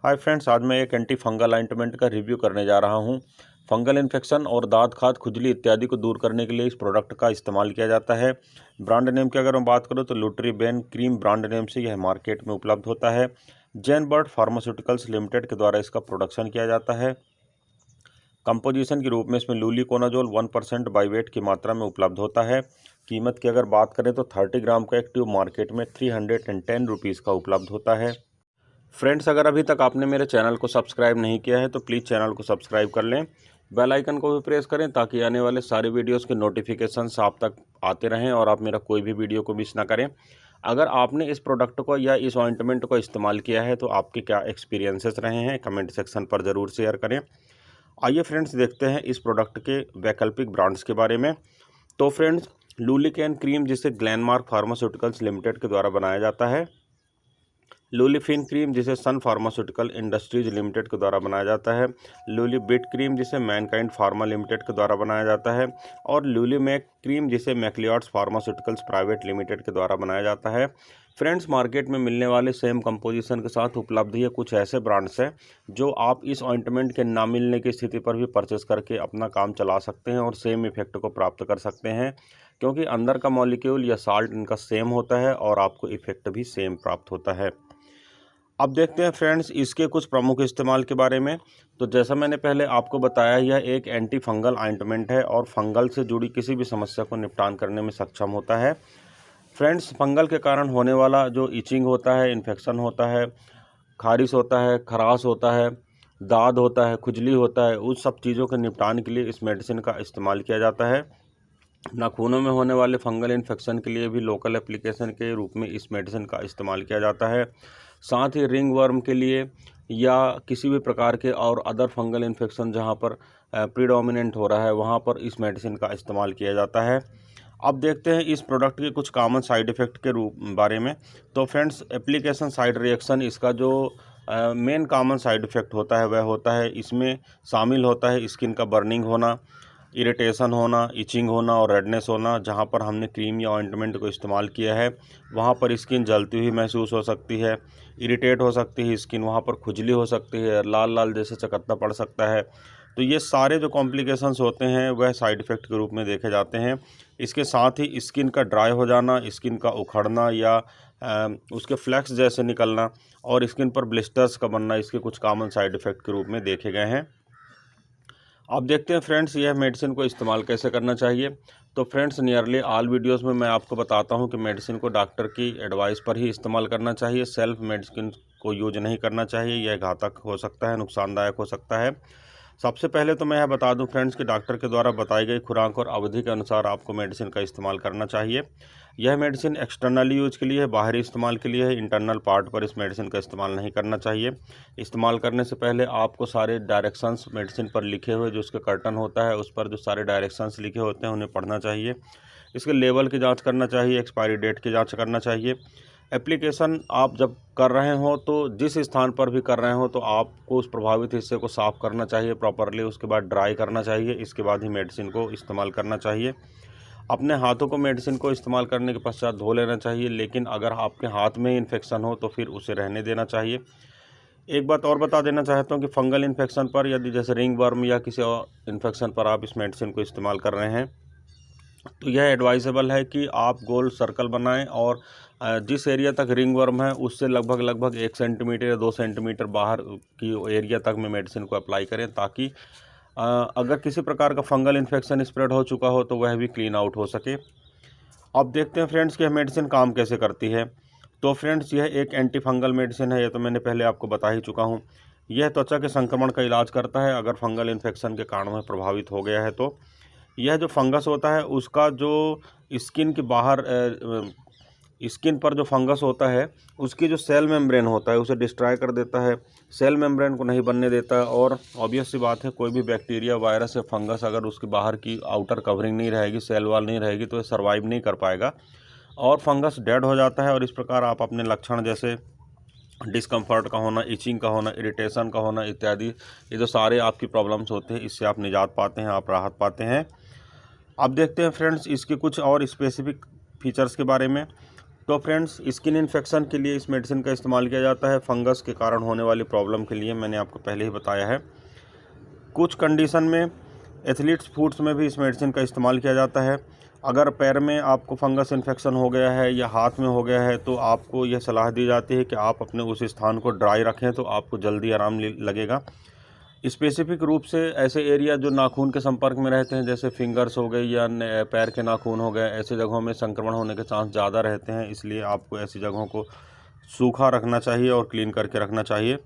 Hi friends, आज मैं एक एंटी फंगल ऑइंटमेंट का रिव्यू करने जा रहा हूं। फंगल इन्फेक्शन और दाद खाज खुजली इत्यादि को दूर करने के लिए इस प्रोडक्ट का इस्तेमाल किया जाता है। ब्रांड नेम की अगर मैं बात करूं तो ल्यूट्रीबेन क्रीम ब्रांड नेम से यह मार्केट में उपलब्ध होता है। जैन बर्ड फार्मास्यूटिकल्स लिमिटेड के द्वारा इसका प्रोडक्शन किया जाता है। कंपोजिशन के रूप में इसमें लूलिकोनाजोल 1% बाई वेट की मात्रा में उपलब्ध होता है। कीमत की अगर बात करें तो 30 ग्राम का एक ट्यूब मार्केट में 310 रुपीज़ का उपलब्ध होता है। फ्रेंड्स, अगर अभी तक आपने मेरे चैनल को सब्सक्राइब नहीं किया है तो प्लीज़ चैनल को सब्सक्राइब कर लें, बेल आइकन को भी प्रेस करें ताकि आने वाले सारे वीडियोस के नोटिफिकेशंस आप तक आते रहें और आप मेरा कोई भी वीडियो को मिस ना करें। अगर आपने इस प्रोडक्ट को या इस ऑइंटमेंट को इस्तेमाल किया है तो आपके क्या एक्सपीरियंसेस रहे हैं, कमेंट सेक्शन पर ज़रूर शेयर करें। आइए फ्रेंड्स, देखते हैं इस प्रोडक्ट के वैकल्पिक ब्रांड्स के बारे में। तो फ्रेंड्स, लूलिकैन क्रीम जिसे ग्लेनमार्क फार्मास्यूटिकल्स लिमिटेड के द्वारा बनाया जाता है, लूलिफिन क्रीम जिसे सन फार्मास्यूटिकल इंडस्ट्रीज लिमिटेड के द्वारा बनाया जाता है, लूलिबिट क्रीम जिसे मैनकाइंड फार्मा लिमिटेड के द्वारा बनाया जाता है और लूलिमैक क्रीम जिसे मैक्लियॉड्स फार्मास्यूटिकल्स प्राइवेट लिमिटेड के द्वारा बनाया जाता है। फ्रेंड्स, मार्केट में मिलने वाले सेम कंपोजिशन के साथ उपलब्ध ये कुछ ऐसे ब्रांड्स हैं जो आप इस ऑइंटमेंट के ना मिलने की स्थिति पर भी परचेस करके अपना काम चला सकते हैं और सेम इफेक्ट को प्राप्त कर सकते हैं, क्योंकि अंदर का मॉलिक्यूल या साल्ट इनका सेम होता है और आपको इफेक्ट भी सेम प्राप्त होता है। अब देखते हैं फ्रेंड्स इसके कुछ प्रमुख इस्तेमाल के बारे में। तो जैसा मैंने पहले आपको बताया, यह एक एंटी फंगल ऑइंटमेंट है और फंगल से जुड़ी किसी भी समस्या को निपटान करने में सक्षम होता है। फ्रेंड्स, फंगल के कारण होने वाला जो इचिंग होता है, इन्फेक्शन होता है, खारिश होता है, खराश होता है, दाद होता है, खुजली होता है, उस सब चीज़ों के निपटान के लिए इस मेडिसिन का इस्तेमाल किया जाता है। नाखूनों में होने वाले फंगल इन्फेक्शन के लिए भी लोकल एप्लीकेशन के रूप में इस मेडिसिन का इस्तेमाल किया जाता है। साथ ही रिंग वर्म के लिए या किसी भी प्रकार के और अदर फंगल इन्फेक्शन जहां पर प्रीडोमिनेंट हो रहा है वहां पर इस मेडिसिन का इस्तेमाल किया जाता है। अब देखते हैं इस प्रोडक्ट के कुछ कॉमन साइड इफ़ेक्ट के बारे में। तो फ्रेंड्स, एप्लीकेशन साइड रिएक्शन इसका जो मेन कॉमन साइड इफ़ेक्ट होता है वह होता है, इसमें शामिल होता है स्किन का बर्निंग होना, इरिटेशन होना, इचिंग होना और रेडनेस होना। जहां पर हमने क्रीम या ऑइंटमेंट को इस्तेमाल किया है वहां पर स्किन जलती हुई महसूस हो सकती है, इरिटेट हो सकती है स्किन, वहां पर खुजली हो सकती है, लाल लाल जैसे चकत्ता पड़ सकता है। तो ये सारे जो कॉम्प्लिकेशंस होते हैं वह साइड इफ़ेक्ट के रूप में देखे जाते हैं। इसके साथ ही स्किन का ड्राई हो जाना, स्किन का उखड़ना या उसके फ्लैक्स जैसे निकलना और स्किन पर ब्लिस्टर्स का बनना, इसके कुछ कॉमन साइड इफ़ेक्ट के रूप में देखे गए हैं। अब देखते हैं फ्रेंड्स यह मेडिसिन को इस्तेमाल कैसे करना चाहिए। तो फ्रेंड्स, नियरली ऑल वीडियोस में मैं आपको बताता हूं कि मेडिसिन को डॉक्टर की एडवाइस पर ही इस्तेमाल करना चाहिए। सेल्फ मेडिसिन को यूज नहीं करना चाहिए, यह घातक हो सकता है, नुकसानदायक हो सकता है। सबसे पहले तो मैं यह बता दूं फ्रेंड्स कि डॉक्टर के द्वारा बताई गई खुराक और अवधि के अनुसार आपको मेडिसिन का इस्तेमाल करना चाहिए। यह मेडिसिन एक्सटर्नल यूज के लिए है, बाहरी इस्तेमाल के लिए है। इंटरनल पार्ट पर इस मेडिसिन का इस्तेमाल नहीं करना चाहिए। इस्तेमाल करने से पहले आपको सारे डायरेक्शंस मेडिसिन पर लिखे हुए जो उसके कर्टन होता है उस पर जो सारे डायरेक्शंस लिखे होते हैं उन्हें पढ़ना चाहिए। इसके लेवल की जाँच करना चाहिए, एक्सपायरी डेट की जाँच करना चाहिए। एप्लीकेशन आप जब कर रहे हो तो जिस स्थान पर भी कर रहे हो तो आपको उस प्रभावित हिस्से को साफ़ करना चाहिए प्रॉपरली, उसके बाद ड्राई करना चाहिए, इसके बाद ही मेडिसिन को इस्तेमाल करना चाहिए। अपने हाथों को मेडिसिन को इस्तेमाल करने के पश्चात धो लेना चाहिए, लेकिन अगर आपके हाथ में इन्फेक्शन हो तो फिर उसे रहने देना चाहिए। एक बात और बता देना चाहता हूँ कि फंगल इन्फेक्शन पर, यदि जैसे रिंग वर्म या किसी और इन्फेक्शन पर आप इस मेडिसिन को इस्तेमाल कर रहे हैं तो यह एडवाइजेबल है कि आप गोल सर्कल बनाएं और जिस एरिया तक रिंग वर्म है उससे लगभग 1 सेंटीमीटर या 2 सेंटीमीटर बाहर की एरिया तक में मेडिसिन को अप्लाई करें, ताकि अगर किसी प्रकार का फंगल इन्फेक्शन स्प्रेड हो चुका हो तो वह भी क्लीन आउट हो सके। अब देखते हैं फ्रेंड्स कि यह मेडिसिन काम कैसे करती है। तो फ्रेंड्स, यह एक एंटी फंगल मेडिसिन है, यह तो मैंने पहले आपको बता ही चुका हूँ। यह त्वचा के संक्रमण का इलाज करता है अगर फंगल इन्फेक्शन के कारण वह प्रभावित हो गया है तो। यह जो फंगस होता है उसका जो स्किन के बाहर स्किन पर जो फंगस होता है उसकी जो सेल मेम्ब्रेन होता है उसे डिस्ट्रॉय कर देता है, सेल मेम्ब्रेन को नहीं बनने देता है। और ऑब्वियस सी बात है, कोई भी बैक्टीरिया, वायरस या फंगस अगर उसके बाहर की आउटर कवरिंग नहीं रहेगी, सेल वॉल नहीं रहेगी, तो ये सर्वाइव नहीं कर पाएगा और फंगस डेड हो जाता है। और इस प्रकार आप अपने लक्षण जैसे डिस्कम्फर्ट का होना, इचिंग का होना, इरिटेशन का होना इत्यादि, ये जो सारे आपकी प्रॉब्लम्स होते हैं इससे आप निजात पाते हैं, आप राहत पाते हैं। अब देखते हैं फ्रेंड्स इसके कुछ और स्पेसिफिक फीचर्स के बारे में। तो फ्रेंड्स, स्किन इन्फेक्शन के लिए इस मेडिसिन का इस्तेमाल किया जाता है। फंगस के कारण होने वाली प्रॉब्लम के लिए मैंने आपको पहले ही बताया है। कुछ कंडीशन में एथलीट्स फूड्स में भी इस मेडिसिन का इस्तेमाल किया जाता है। अगर पैर में आपको फंगस इन्फेक्शन हो गया है या हाथ में हो गया है तो आपको यह सलाह दी जाती है कि आप अपने उस स्थान को ड्राई रखें, तो आपको जल्दी आराम लगेगा। स्पेसिफिक रूप से ऐसे एरिया जो नाखून के संपर्क में रहते हैं, जैसे फिंगर्स हो गए या पैर के नाखून हो गए, ऐसे जगहों में संक्रमण होने के चांस ज़्यादा रहते हैं। इसलिए आपको ऐसी जगहों को सूखा रखना चाहिए और क्लीन करके रखना चाहिए।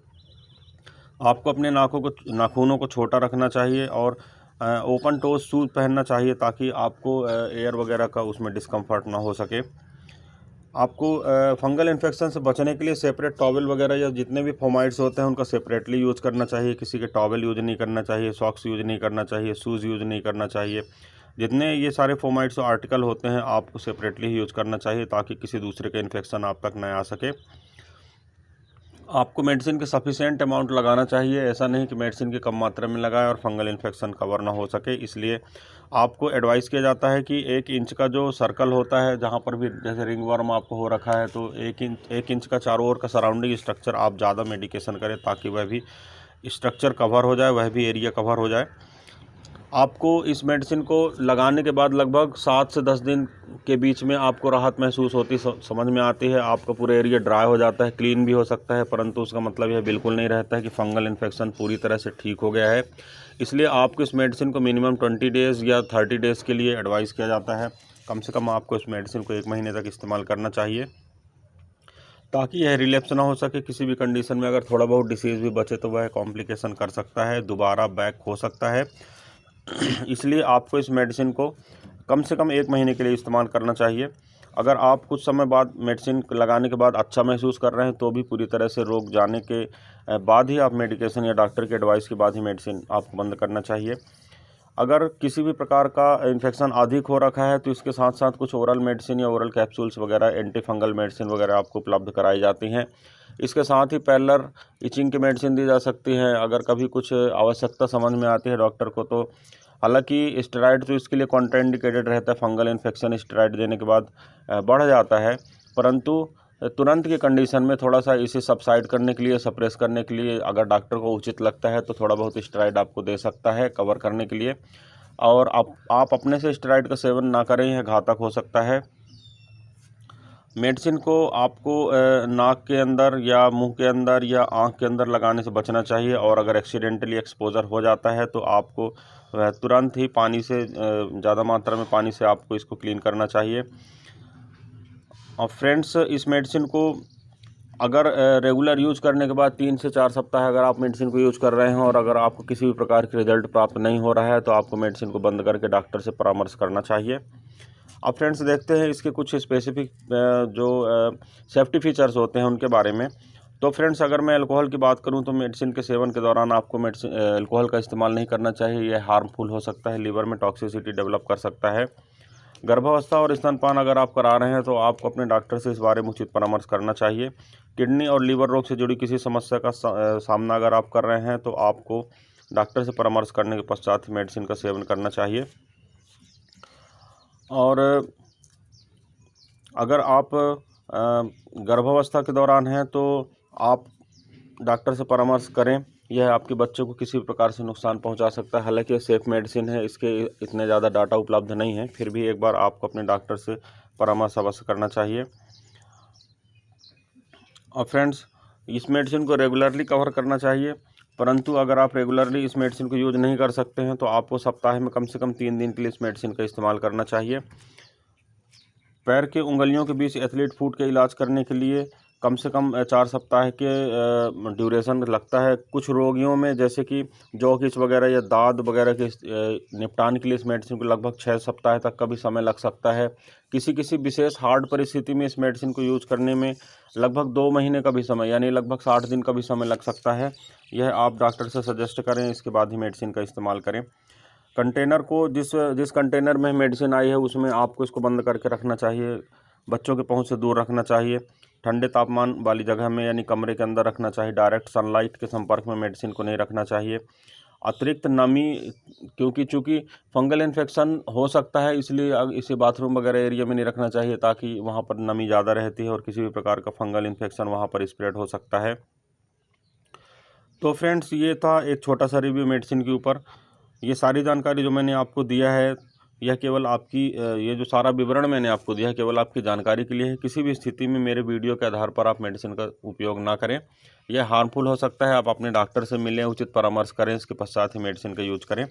आपको अपने नाखूनों को छोटा रखना चाहिए और ओपन टोज शूज़ पहनना चाहिए ताकि आपको एयर वगैरह का उसमें डिस्कम्फर्ट ना हो सके। आपको फंगल इन्फेक्शन से बचने के लिए सेपरेट टॉवल वगैरह या जितने भी फोमाइड्स होते हैं उनका सेपरेटली यूज़ करना चाहिए। किसी के टॉवल यूज़ नहीं करना चाहिए, सॉक्स यूज़ नहीं करना चाहिए, शूज़ यूज़ नहीं करना चाहिए। जितने ये सारे फोमाइड्स आर्टिकल होते हैं आपको सेपरेटली ही यूज़ करना चाहिए ताकि किसी दूसरे का इन्फेक्शन आप तक न आ सके। आपको मेडिसिन के सफिशिएंट अमाउंट लगाना चाहिए। ऐसा नहीं कि मेडिसिन की कम मात्रा में लगाएं और फंगल इन्फेक्शन कवर ना हो सके। इसलिए आपको एडवाइस किया जाता है कि 1 इंच का जो सर्कल होता है, जहां पर भी जैसे रिंग वर्म आपको हो रखा है, तो 1 इंच का चारों ओर का सराउंडिंग स्ट्रक्चर आप ज़्यादा मेडिकेशन करें ताकि वह भी स्ट्रक्चर कवर हो जाए, वह भी एरिया कवर हो जाए। आपको इस मेडिसिन को लगाने के बाद लगभग 7 से 10 दिन के बीच में आपको राहत महसूस होती, समझ में आती है। आपका पूरा एरिया ड्राई हो जाता है, क्लीन भी हो सकता है, परंतु उसका मतलब यह बिल्कुल नहीं रहता है कि फंगल इन्फेक्शन पूरी तरह से ठीक हो गया है। इसलिए आपको इस मेडिसिन को मिनिमम 20 डेज़ या 30 डेज़ के लिए एडवाइस किया जाता है। कम से कम आपको इस मेडिसिन को 1 महीने तक इस्तेमाल करना चाहिए ताकि यह रिलैप्स ना हो सके। किसी भी कंडीशन में अगर थोड़ा बहुत डिसीज़ भी बचे तो वह कॉम्प्लिकेशन कर सकता है, दोबारा बैक हो सकता है। इसलिए आपको इस मेडिसिन को कम से कम 1 महीने के लिए इस्तेमाल करना चाहिए। अगर आप कुछ समय बाद मेडिसिन लगाने के बाद अच्छा महसूस कर रहे हैं तो भी पूरी तरह से रोग जाने के बाद ही आप मेडिकेशन या डॉक्टर की एडवाइस के बाद ही मेडिसिन आपको बंद करना चाहिए। अगर किसी भी प्रकार का इन्फेक्शन अधिक हो रखा है तो इसके साथ साथ कुछ ओरल मेडिसिन या ओरल कैप्सूल्स वगैरह, एंटी फंगल मेडिसिन वगैरह आपको उपलब्ध कराई जाती हैं। इसके साथ ही पैरेलल इचिंग की मेडिसिन दी जा सकती है अगर कभी कुछ आवश्यकता समझ में आती है डॉक्टर को। तो हालांकि स्टेरॉइड तो इसके लिए कॉन्ट्राइंडिकेटेड रहता है, फंगल इन्फेक्शन स्टेरॉइड देने के बाद बढ़ जाता है, परंतु तुरंत की कंडीशन में थोड़ा सा इसे सबसाइड करने के लिए, सप्रेस करने के लिए अगर डॉक्टर को उचित लगता है तो थोड़ा बहुत स्टेरॉइड आपको दे सकता है कवर करने के लिए। और आप अपने से स्टेरॉइड का सेवन ना करें, यह घातक हो सकता है। मेडिसिन को आपको नाक के अंदर या मुंह के अंदर या आंख के अंदर लगाने से बचना चाहिए और अगर एक्सीडेंटली एक्सपोजर हो जाता है तो आपको तुरंत ही पानी से, ज़्यादा मात्रा में पानी से आपको इसको क्लीन करना चाहिए। और फ्रेंड्स, इस मेडिसिन को अगर रेगुलर यूज़ करने के बाद 3 से 4 सप्ताह अगर आप मेडिसिन को यूज़ कर रहे हैं और अगर आपको किसी भी प्रकार के रिजल्ट प्राप्त नहीं हो रहा है तो आपको मेडिसिन को बंद करके डॉक्टर से परामर्श करना चाहिए। अब फ्रेंड्स, देखते हैं इसके कुछ स्पेसिफिक जो सेफ्टी फीचर्स होते हैं उनके बारे में। तो फ्रेंड्स, अगर मैं अल्कोहल की बात करूं तो मेडिसिन के सेवन के दौरान आपको अल्कोहल का इस्तेमाल नहीं करना चाहिए। यह हार्मफुल हो सकता है, लीवर में टॉक्सिसिटी डेवलप कर सकता है। गर्भावस्था और स्तनपान अगर आप करा रहे हैं तो आपको अपने डॉक्टर से इस बारे में उचित परामर्श करना चाहिए। किडनी और लीवर रोग से जुड़ी किसी समस्या का सामना अगर आप कर रहे हैं तो आपको डॉक्टर से परामर्श करने के पश्चात ही मेडिसिन का सेवन करना चाहिए। और अगर आप गर्भावस्था के दौरान हैं तो आप डॉक्टर से परामर्श करें। यह आपके बच्चे को किसी भी प्रकार से नुकसान पहुंचा सकता है। हालांकि सेफ़ मेडिसिन है, इसके इतने ज़्यादा डाटा उपलब्ध नहीं है, फिर भी एक बार आपको अपने डॉक्टर से परामर्श अवश्य करना चाहिए। और फ्रेंड्स, इस मेडिसिन को रेगुलरली कवर करना चाहिए, परंतु अगर आप रेगुलरली इस मेडिसिन को यूज़ नहीं कर सकते हैं तो आपको सप्ताह में कम से कम 3 दिन के लिए इस मेडिसिन का इस्तेमाल करना चाहिए। पैर के उंगलियों के बीच एथलीट फुट के इलाज करने के लिए कम से कम 4 सप्ताह के ड्यूरेशन लगता है। कुछ रोगियों में जैसे कि जॉ किच वगैरह या दाद वगैरह के निपटान के लिए इस मेडिसिन को लगभग 6 सप्ताह तक का भी समय लग सकता है। किसी विशेष हार्ड परिस्थिति में इस मेडिसिन को यूज़ करने में लगभग 2 महीने का भी समय, यानी लगभग 60 दिन का भी समय लग सकता है। यह आप डॉक्टर से सजेस्ट करें, इसके बाद ही मेडिसिन का इस्तेमाल करें। कंटेनर को जिस कंटेनर में मेडिसिन आई है उसमें आपको इसको बंद करके रखना चाहिए। बच्चों के पहुंच से दूर रखना चाहिए। ठंडे तापमान वाली जगह में यानी कमरे के अंदर रखना चाहिए। डायरेक्ट सनलाइट के संपर्क में मेडिसिन को नहीं रखना चाहिए। अतिरिक्त नमी, क्योंकि चूँकि फंगल इन्फेक्शन हो सकता है, इसलिए इसे बाथरूम वगैरह एरिया में नहीं रखना चाहिए, ताकि वहाँ पर नमी ज़्यादा रहती है और किसी भी प्रकार का फंगल इन्फेक्शन वहाँ पर स्प्रेड हो सकता है। तो फ्रेंड्स, ये था एक छोटा सा रिव्यू मेडिसिन के ऊपर। ये सारी जानकारी जो मैंने आपको दिया है, यह केवल आपकी ये जो सारा विवरण मैंने आपको दिया है केवल आपकी जानकारी के लिए है। किसी भी स्थिति में मेरे वीडियो के आधार पर आप मेडिसिन का उपयोग ना करें, यह हार्मफुल हो सकता है। आप अपने डॉक्टर से मिलें, उचित परामर्श करें, इसके पश्चात ही मेडिसिन का यूज करें।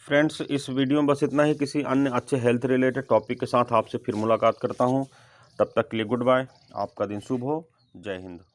फ्रेंड्स, इस वीडियो में बस इतना ही। किसी अन्य अच्छे हेल्थ रिलेटेड टॉपिक के साथ आपसे फिर मुलाकात करता हूँ। तब तक के लिए गुड बाय। आपका दिन शुभ हो। जय हिंद।